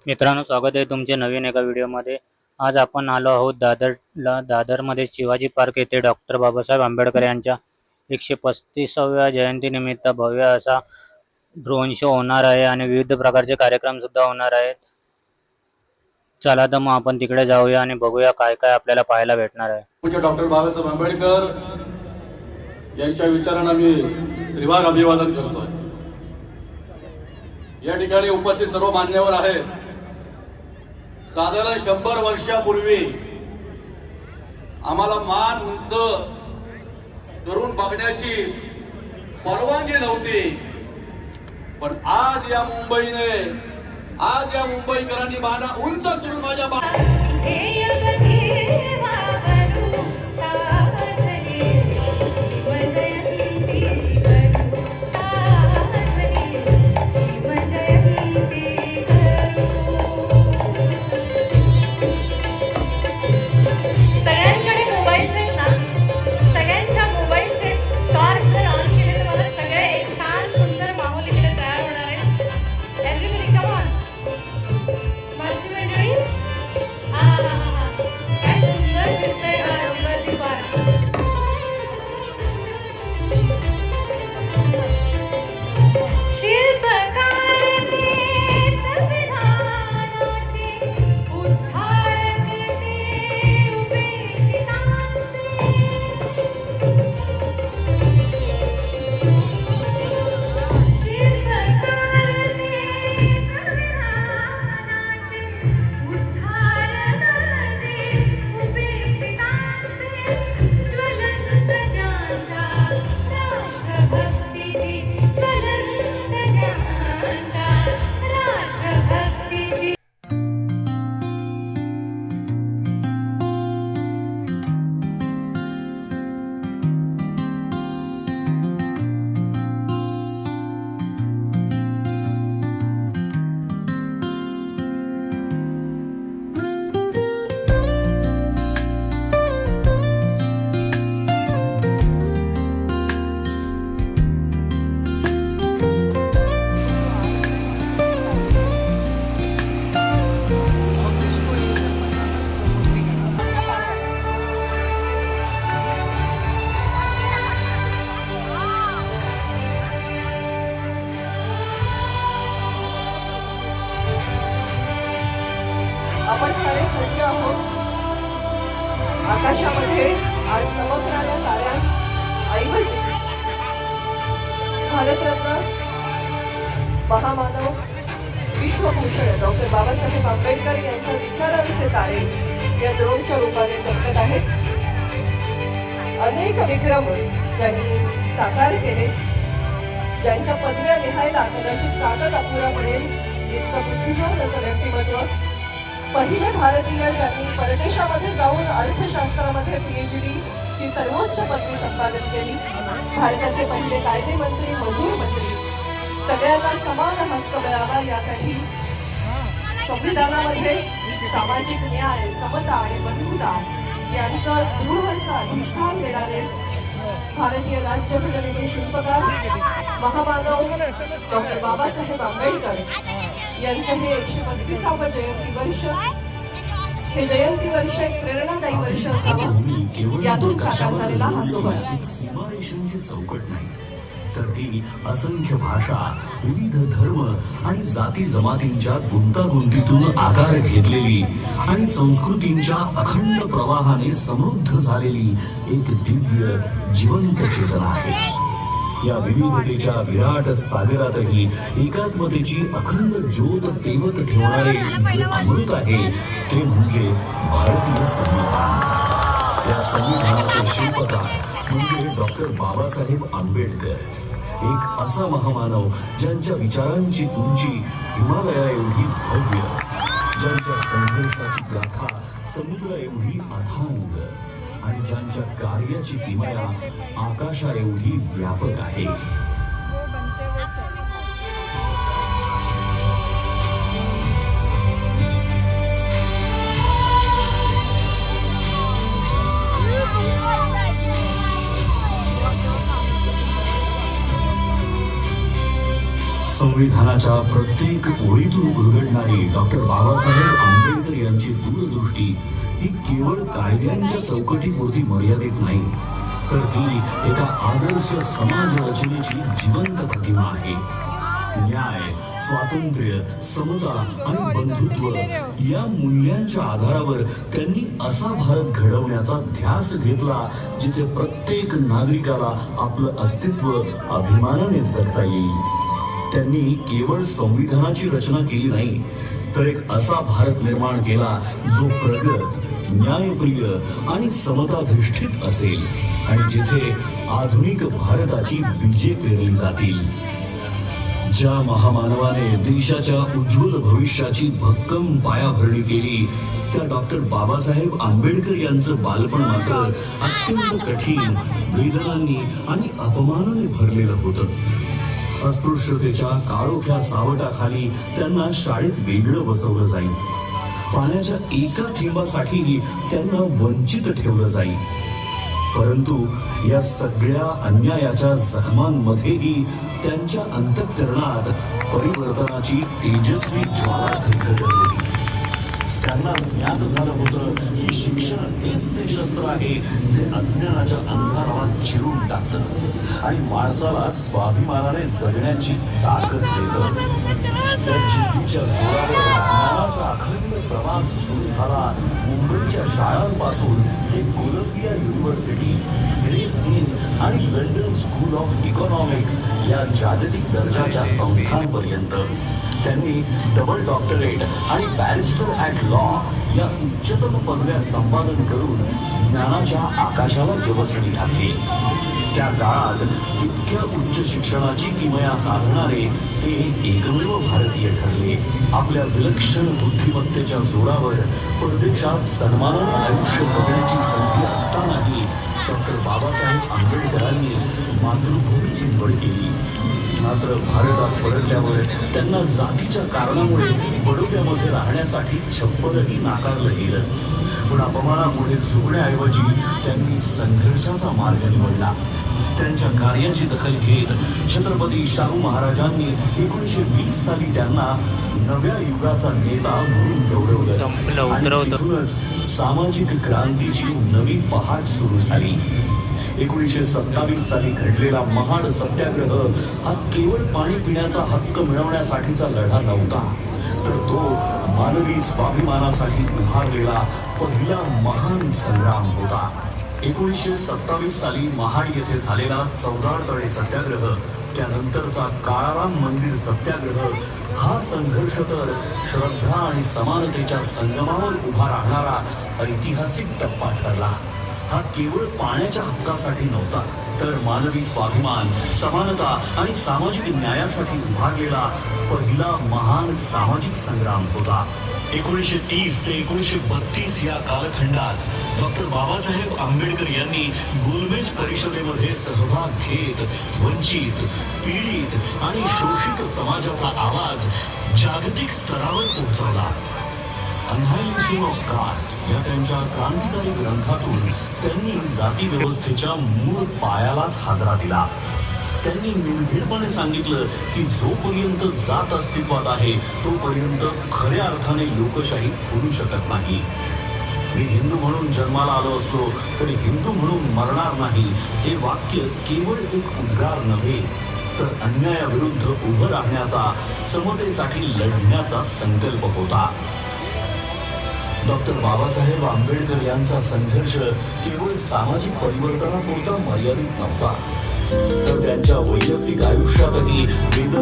मित्रांनो, स्वागत आहे तुमचे नवीन एका व्हिडिओमध्ये। आज आपण आलो आहोत दादरमध्ये शिवाजी पार्क येथे डॉक्टर बाबासाहेब आंबेडकर यांच्या 135व्या जयंतीनिमित्त भव्य असा ड्रोन शो होणार आहे आणि विविध प्रकारचे कार्यक्रम सुद्धा होणार आहेत। चला तर मग आपण तिकडे जाऊया आणि बघूया काय काय आपल्याला पाहायला भेटणार आहे। पूज्य डॉक्टर बाबासाहेब आंबेडकर यांच्या विचारांना मी त्रिवार अभिवादन करतोय। या ठिकाणी उपस्थित सर्व मान्यवर आहेत। साधारण 100 वर्षापूर्वी आम्हाला मान उंच करून बघण्याची परवानगी नव्हती, पण आज या मुंबईकरांनी मान उंच करून माझ्या आपण सारे सज्ज आहोत। आकाशामध्ये आज चमकणाऱ्या ताऱ्यांऐवजी भारतरत्न महामानव विश्वभूषण डॉक्टर बाबासाहेब आंबेडकर यांच्या विचारांचे तारे या ड्रोनच्या रूपाने चमकत आहेत। अनेक विक्रम ज्यांनी साकार केले, ज्यांच्या पदव्या लिहायला कदाचित कागद अपुरा पडेल इतकं बुद्धिमान असं व्यक्तिमत्व, पहिले भारतीय ज्यांनी परदेशामध्ये जाऊन अर्थशास्त्रामध्ये PhD ही सर्वोच्च पदवी संपादन केली, भारताचे पहिले कायदे मंत्री, मजूर मंत्री, सगळ्यांना समान हक्क मिळावा यासाठी संविधानामध्ये सामाजिक न्याय, समता आणि बंधुता यांचं दृढ असं अधिष्ठान देणारे भारतीय राज्यघटनेचे शिल्पकार महामानव डॉक्टर बाबासाहेब आंबेडकर यांचं हे 135वं जयंती वर्ष, हे जयंती वर्ष एक प्रेरणादायी वर्ष असावं यातून साकार झालेला हा सोहळा। सीमारेषांची चौकट नाही तर ती असंख्य भाषा, विविध धर्म आणि जाती जमातींच्या गुंतागुंतीतून आकार घेतलेली आणि संस्कृतींच्या अखंड प्रवाहाने समृद्ध झालेली एक दिव्य जिवंत चेतना आहे। या विविधतेच्या विराट सागरातही एकात्मतेची अखंड ज्योत तेवत ठेवणारे जे अमृत आहे ते म्हणजे भारतीय संविधान। या संविधानाचे शिल्पकार म्हणजे डॉक्टर बाबासाहेब आंबेडकर, एक असा महामानव ज्यांच्या विचारांची उंची हिमालया एवढी भव्य, ज्यांच्या संघर्षाची गाथा समुद्र एवढी अथांग आणि ज्यांच्या कार्याची किमया आकाशा एवढी व्यापक आहे। संविधानाच्या प्रत्येक ओळीतून उलगडणारी डॉक्टर बाबासाहेब आंबेडकर यांची दूरदृष्टी ही केवळ कायद्यांच्या चौकटीपुरती मर्यादित नाही, तर ती एका आदर्श समाज रचनेची जिवंत प्रतिमा आहे. न्याय, स्वातंत्र्य, समता आणि बंधुत्व या मूल्यांच्या आधारावर त्यांनी असा भारत घडवण्याचा ध्यास घेतला जिथे प्रत्येक नागरिकाला आपलं अस्तित्व अभिमानाने जगता येईल. त्यांनी केवळ संविधानाची रचना केली नाही, तर एक असा भारत निर्माण केला जो प्रगत, न्यायप्रिय आणि समताधिष्ठित असेल आणि जिथे आधुनिक भारताची बीजे पेरली जातील. ज्या महामानवाने देशाच्या उज्ज्वल भविष्याची भक्कम पायाभरणी केली त्या डॉक्टर बाबासाहेब आंबेडकर यांचं बालपण मात्र अत्यंत कठीण, वेदनांनी आणि अपमानाने भरलेलं होतं. अस्पृश्यतेच्या काळोख्या सावटाखाली त्यांना शाळेत वेगळं बसवलं जाईल. पाण्याच्या एका थेंबासाठीही त्यांना वंचित ठेवलं जाईल. परंतु या सगळ्या अन्यायाच्या जखमांमध्येही त्यांच्या अंतःकरणात परिवर्तनाची तेजस्वी ज्वाला धगधगत होती. त्यांना ज्ञात झालं होतं की शिक्षण हेच ते शस्त्र आहे जे अज्ञानाच्या अंधाराला चिरून टाकतं आणि माणसाला स्वाभिमानाने जगण्याची ताकद देतं. त्या जिद्दीच्या जोरावर ज्ञानाचा अखंड प्रवास सुरू झाला. मुंबईच्या शाळांपासून ते कोलंबिया युनिव्हर्सिटी, ग्रेस इन आणि लंडन स्कूल ऑफ इकॉनॉमिक्स या जागतिक दर्जाच्या संस्थांपर्यंत त्यांनी डबल डॉक्टरेट आणि बॅरिस्टर ॲट लॉ या उच्चतम पदव्या संपादन करून ज्ञानाच्या आकाशाला गवसणी घातली. त्या काळात इतक्या उच्च शिक्षणाची किमया साधणारे ते एकमेव भारतीय ठरले. आपल्या विलक्षण बुद्धिमत्तेच्या जोरावर परदेशात सन्मानाने आयुष्य जगण्याची संधी असतानाही डॉक्टर बाबासाहेब आंबेडकरांनी मातृभूमीची निवड केली. मात्र भारतात परतल्यावर त्यांना जातीच्या कारणामुळे बडोद्यामध्ये राहण्यासाठी छप्परही नाकारलं गेलं. पण अपमानापुढे झुकण्याऐवजी त्यांनी संघर्षाचा मार्ग निवडला. त्यांच्या कार्याची दखल घेत छत्रपती शाहू महाराजांनी 1920 साली त्यांना नव्या युगाचा नेता म्हणून गौरवलं आणि तिथूनच सामाजिक क्रांतीची नवी पहाट सुरू झाली. 1927 साली घडलेला महाड सत्याग्रह हा केवळ पाणी पिण्याचा हक्क मिळवण्यासाठीचा लढा नव्हता, तर तो मानवी स्वाभिमानासाठी उभारलेला पहिला महान संग्राम होता. 1927 साली महाड येथे झालेला 14 तळे सत्याग्रह, त्यानंतरचा काळाराम मंदिर सत्याग्रह हा संघर्ष तर श्रद्धा आणि समानतेच्या संगमावर उभा राहणारा ऐतिहासिक टप्पा ठरला. हा केवळ पाण्याच्या हक्कासाठी नव्हता, तर मानवी स्वाभिमान, समानता आणि सामाजिक न्यायासाठी उभारलेला पहिला महान सामाजिक संग्राम होता. 1930 ते 1932 या कालखंडात डॉक्टर बाबासाहेब आंबेडकर यांनी गोलमेज परिषदेमध्ये सहभाग घेत वंचित, पीडित आणि शोषित समाजाचा आवाज जागतिक स्तरावर पोहोचवला. अनहायलेशन ऑफ कास्ट या त्यांच्या क्रांतिकारी ग्रंथातून त्यांनी जाती व्यवस्थेच्या मूळ पायालाच हादरा दिला. त्यांनी निर्भीडपणे सांगितलं की जोपर्यंत जात अस्तित्वात आहे तोपर्यंत खऱ्या अर्थाने लोकशाही फुलू शकत नाही. मी हिंदू म्हणून जन्माला आलो असलो तरी हिंदू म्हणून मरणार नाही हे वाक्य केवळ एक उद्गार नव्हे, तर अन्यायाविरुद्ध उभं राहण्याचा, समतेसाठी लढण्याचा संकल्प होता. डॉक्टर बाबासाहेब आंबेडकर यांचा संघर्ष केवळ सामाजिक परिवर्तनापुरता मर्यादित नव्हता, तर त्यांच्या वैयक्तिक आयुष्यातही वेदना